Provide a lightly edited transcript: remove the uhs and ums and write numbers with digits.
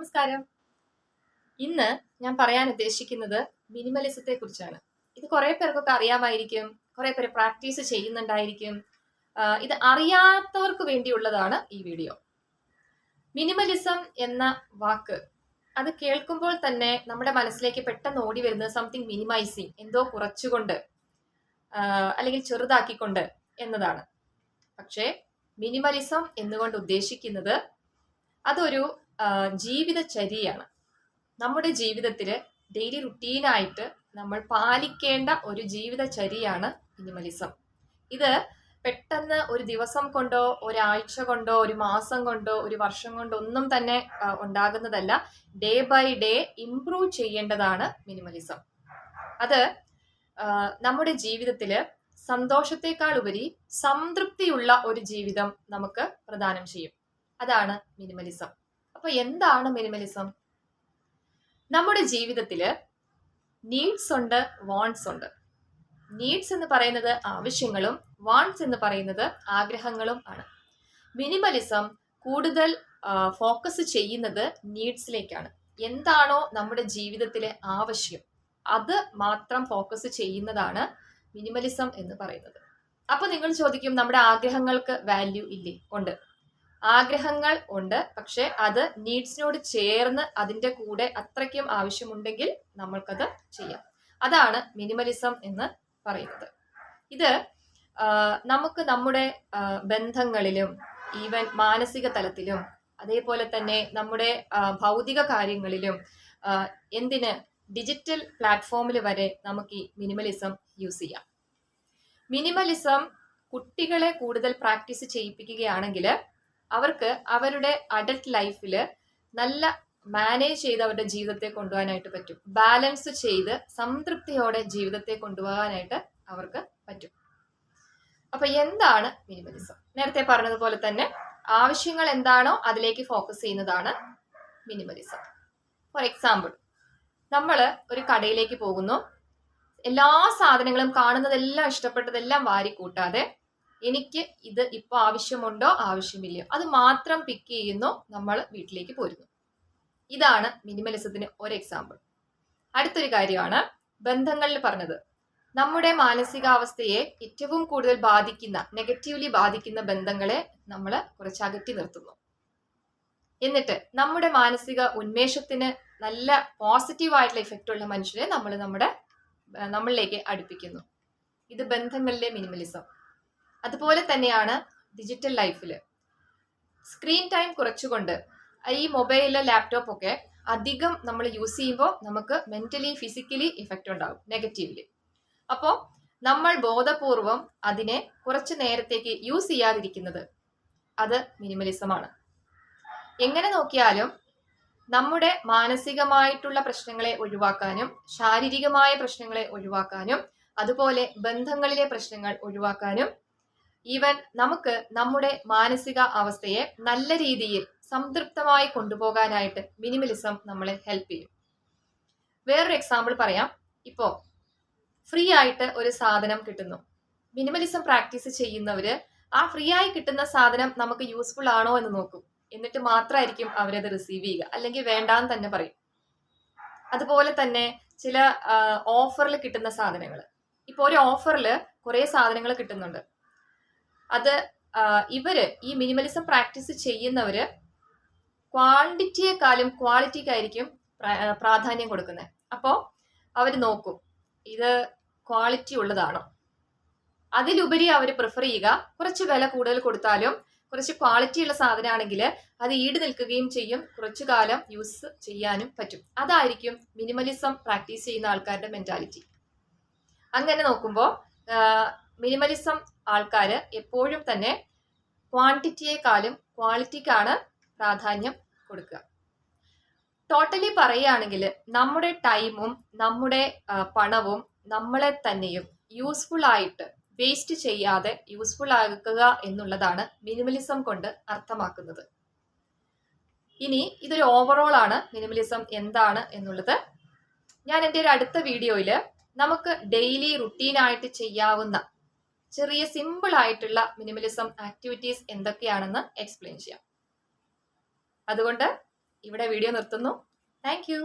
നമസ്കാരം. ഇന്ന് ഞാൻ പറയാൻ ഉദ്ദേശിക്കുന്നത് മിനിമലിസത്തെ കുറിച്ചാണ്. ഇത് കുറെ പേർക്കൊക്കെ അറിയാമായിരിക്കും, കുറെ പേര് പ്രാക്ടീസ് ചെയ്യുന്നുണ്ടായിരിക്കും. ഇത് അറിയാത്തവർക്ക് വേണ്ടിയുള്ളതാണ് ഈ വീഡിയോ. മിനിമലിസം എന്ന വാക്ക് അത് കേൾക്കുമ്പോൾ തന്നെ നമ്മുടെ മനസ്സിലേക്ക് പെട്ടെന്ന് ഓടി വരുന്നത് സംതിങ് മിനിമൈസിങ്, എന്തോ കുറച്ചുകൊണ്ട് അല്ലെങ്കിൽ ചെറുതാക്കിക്കൊണ്ട് എന്നതാണ്. പക്ഷേ മിനിമലിസം എന്നുകൊണ്ട് ഉദ്ദേശിക്കുന്നത് അതൊരു ജീവിതചര്യയാണ്. നമ്മുടെ ജീവിതത്തില് ഡെയിലി റുട്ടീനായിട്ട് നമ്മൾ പാലിക്കേണ്ട ഒരു ജീവിതചര്യയാണ് മിനിമലിസം. ഇത് പെട്ടെന്ന് ഒരു ദിവസം കൊണ്ടോ ഒരാഴ്ച കൊണ്ടോ ഒരു മാസം കൊണ്ടോ ഒരു വർഷം കൊണ്ടോ ഒന്നും തന്നെ ഉണ്ടാകുന്നതല്ല. ഡേ ബൈ ഡേ ഇംപ്രൂവ് ചെയ്യേണ്ടതാണ് മിനിമലിസം. അത് നമ്മുടെ ജീവിതത്തില് സന്തോഷത്തെക്കാൾ ഉപരി സംതൃപ്തിയുള്ള ഒരു ജീവിതം നമുക്ക് പ്രദാനം ചെയ്യും. അതാണ് മിനിമലിസം. അപ്പൊ എന്താണ് മിനിമലിസം? നമ്മുടെ ജീവിതത്തില് നീഡ്സ് ഉണ്ട്, വാണ്ട്സ് ഉണ്ട്. നീഡ്സ് എന്ന് പറയുന്നത് ആവശ്യങ്ങളും വാണ്ട്സ് എന്ന് പറയുന്നത് ആഗ്രഹങ്ങളും ആണ്. മിനിമലിസം കൂടുതൽ ഫോക്കസ് ചെയ്യുന്നത് നീഡ്സിലേക്കാണ്. എന്താണോ നമ്മുടെ ജീവിതത്തിലെ ആവശ്യം അത് മാത്രം ഫോക്കസ് ചെയ്യുന്നതാണ് മിനിമലിസം എന്ന് പറയുന്നത്. അപ്പൊ നിങ്ങൾ ചോദിക്കും, നമ്മുടെ ആഗ്രഹങ്ങൾക്ക് വാല്യൂ ഇല്ലേ? ഉണ്ട്, ആഗ്രഹങ്ങൾ ഉണ്ട്. പക്ഷെ അത് നീഡ്സിനോട് ചേർന്ന് അതിൻ്റെ കൂടെ അത്രയ്ക്കും ആവശ്യമുണ്ടെങ്കിൽ നമ്മൾക്കത് ചെയ്യാം. അതാണ് മിനിമലിസം എന്ന് പറയുന്നത്. ഇത് നമുക്ക് നമ്മുടെ ബന്ധങ്ങളിലും ഈവൻ മാനസിക തലത്തിലും അതേപോലെ തന്നെ നമ്മുടെ ഭൗതിക കാര്യങ്ങളിലും എന്തിന് ഡിജിറ്റൽ പ്ലാറ്റ്ഫോമിൽ വരെ നമുക്ക് ഈ മിനിമലിസം യൂസ് ചെയ്യാം. മിനിമലിസം കുട്ടികളെ കൂടുതൽ പ്രാക്ടീസ് ചെയ്യിപ്പിക്കുകയാണെങ്കിൽ അവർക്ക് അവരുടെ അഡൽട്ട് ലൈഫിൽ നല്ല മാനേജ് ചെയ്ത് അവരുടെ ജീവിതത്തെ കൊണ്ടുപോകാനായിട്ട് പറ്റും. ബാലൻസ് ചെയ്ത് സംതൃപ്തിയോടെ ജീവിതത്തെ കൊണ്ടുപോകാനായിട്ട് അവർക്ക് പറ്റും. അപ്പൊ എന്താണ് മിനിമലിസം? നേരത്തെ പറഞ്ഞതുപോലെ തന്നെ ആവശ്യങ്ങൾ എന്താണോ അതിലേക്ക് ഫോക്കസ് ചെയ്യുന്നതാണ് മിനിമലിസം. ഫോർ എക്സാമ്പിൾ, നമ്മൾ ഒരു കടയിലേക്ക് പോകുന്നു. എല്ലാ സാധനങ്ങളും കാണുന്നതെല്ലാം ഇഷ്ടപ്പെട്ടതെല്ലാം വാരി കൂട്ടാതെ എനിക്ക് ഇത് ഇപ്പൊ ആവശ്യമുണ്ടോ ആവശ്യമില്ലയോ അത് മാത്രം പിക്ക് ചെയ്യുന്നു, നമ്മൾ വീട്ടിലേക്ക് പോരുന്നു. ഇതാണ് മിനിമലിസത്തിന് ഒരു എക്സാമ്പിൾ. അടുത്തൊരു കാര്യമാണ് ബന്ധങ്ങളിൽ പറഞ്ഞത്. നമ്മുടെ മാനസികാവസ്ഥയെ ഏറ്റവും കൂടുതൽ നെഗറ്റീവ്ലി ബാധിക്കുന്ന ബന്ധങ്ങളെ നമ്മൾ കുറച്ച് അകറ്റി നിർത്തുന്നു. എന്നിട്ട് നമ്മുടെ മാനസിക ഉന്മേഷത്തിന് നല്ല പോസിറ്റീവായിട്ടുള്ള ഇഫക്റ്റ് ഉള്ള മനുഷ്യരെ നമ്മളിലേക്ക് അടുപ്പിക്കുന്നു. ഇത് ബന്ധങ്ങളിലെ മിനിമലിസം. അതുപോലെ തന്നെയാണ് ഡിജിറ്റൽ ലൈഫില് സ്ക്രീൻ ടൈം കുറച്ചുകൊണ്ട് ഈ മൊബൈല് ലാപ്ടോപ്പ് ഒക്കെ അധികം നമ്മൾ യൂസ് ചെയ്യുമ്പോൾ നമുക്ക് മെന്റലി ഫിസിക്കലി ഇഫക്റ്റ് ഉണ്ടാകും നെഗറ്റീവ്ലി. അപ്പോൾ നമ്മൾ ബോധപൂർവം അതിനെ കുറച്ച് നേരത്തേക്ക് യൂസ് ചെയ്യാതിരിക്കുന്നത് അത് മിനിമലിസമാണ്. എങ്ങനെ നോക്കിയാലും നമ്മുടെ മാനസികമായിട്ടുള്ള പ്രശ്നങ്ങളെ ഒഴിവാക്കാനും ശാരീരികമായ പ്രശ്നങ്ങളെ ഒഴിവാക്കാനും അതുപോലെ ബന്ധങ്ങളിലെ പ്രശ്നങ്ങൾ ഒഴിവാക്കാനും ഈവൻ നമുക്ക് നമ്മുടെ മാനസിക അവസ്ഥയെ നല്ല രീതിയിൽ സംതൃപ്തമായി കൊണ്ടുപോകാനായിട്ട് മിനിമലിസം നമ്മളെ ഹെൽപ്പ് ചെയ്യും. വേറൊരു എക്സാമ്പിൾ പറയാം. ഇപ്പോ ഫ്രീ ആയിട്ട് ഒരു സാധനം കിട്ടുന്നു. മിനിമലിസം പ്രാക്ടീസ് ചെയ്യുന്നവര് ആ ഫ്രീ ആയി കിട്ടുന്ന സാധനം നമുക്ക് യൂസ്ഫുൾ ആണോ എന്ന് നോക്കും. എന്നിട്ട് മാത്രമായിരിക്കും അവരത് റിസീവ് ചെയ്യുക, അല്ലെങ്കിൽ വേണ്ടാന്ന് തന്നെ പറയും. അതുപോലെ തന്നെ ചില ഓഫറിൽ കിട്ടുന്ന സാധനങ്ങൾ, ഇപ്പൊ ഒരു ഓഫറിൽ കുറെ സാധനങ്ങൾ കിട്ടുന്നുണ്ട്. അത് ഈ മിനിമലിസം പ്രാക്ടീസ് ചെയ്യുന്നവര് ക്വാണ്ടിറ്റിയെക്കാളും ക്വാളിറ്റിക്കായിരിക്കും പ്രാധാന്യം കൊടുക്കുന്നത്. അപ്പോൾ അവർ നോക്കും ഇത് ക്വാളിറ്റി ഉള്ളതാണോ. അതിലുപരി അവർ പ്രിഫർ ചെയ്യുക കുറച്ച് വില കൂടുതൽ കൊടുത്താലും കുറച്ച് ക്വാളിറ്റി ഉള്ള സാധനമാണെങ്കിൽ അത് ഈട് നിൽക്കുകയും ചെയ്യും, കുറച്ചു കാലം യൂസ് ചെയ്യാനും പറ്റും. അതായിരിക്കും മിനിമലിസം പ്രാക്ടീസ് ചെയ്യുന്ന ആൾക്കാരുടെ മെന്റാലിറ്റി. അങ്ങനെ നോക്കുമ്പോൾ മിനിമലിസം ആൾക്കാര് എപ്പോഴും തന്നെ ക്വാണ്ടിറ്റിയെക്കാളും ക്വാളിറ്റിക്കാണ് പ്രാധാന്യം കൊടുക്കുക. ടോട്ടലി പറയുകയാണെങ്കിൽ നമ്മുടെ ടൈമും നമ്മുടെ പണവും നമ്മളെ തന്നെയും യൂസ്ഫുൾ ആയിട്ട് വേസ്റ്റ് ചെയ്യാതെ യൂസ്ഫുൾ ആക്കുക എന്നുള്ളതാണ് മിനിമലിസം കൊണ്ട് അർത്ഥമാക്കുന്നത്. ഇനി ഇതൊരു ഓവറോൾ ആണ് മിനിമലിസം എന്താണ് എന്നുള്ളത്. ഞാൻ എൻ്റെ ഒരു അടുത്ത വീഡിയോയിൽ നമുക്ക് ഡെയിലി റുട്ടീനായിട്ട് ചെയ്യാവുന്ന ചെറിയ സിമ്പിൾ ആയിട്ടുള്ള മിനിമലിസം ആക്ടിവിറ്റീസ് എന്തൊക്കെയാണെന്ന് എക്സ്പ്ലെയിൻ ചെയ്യാം. അതുകൊണ്ട് ഇവിടെ വീഡിയോ നിർത്തുന്നു. Thank you.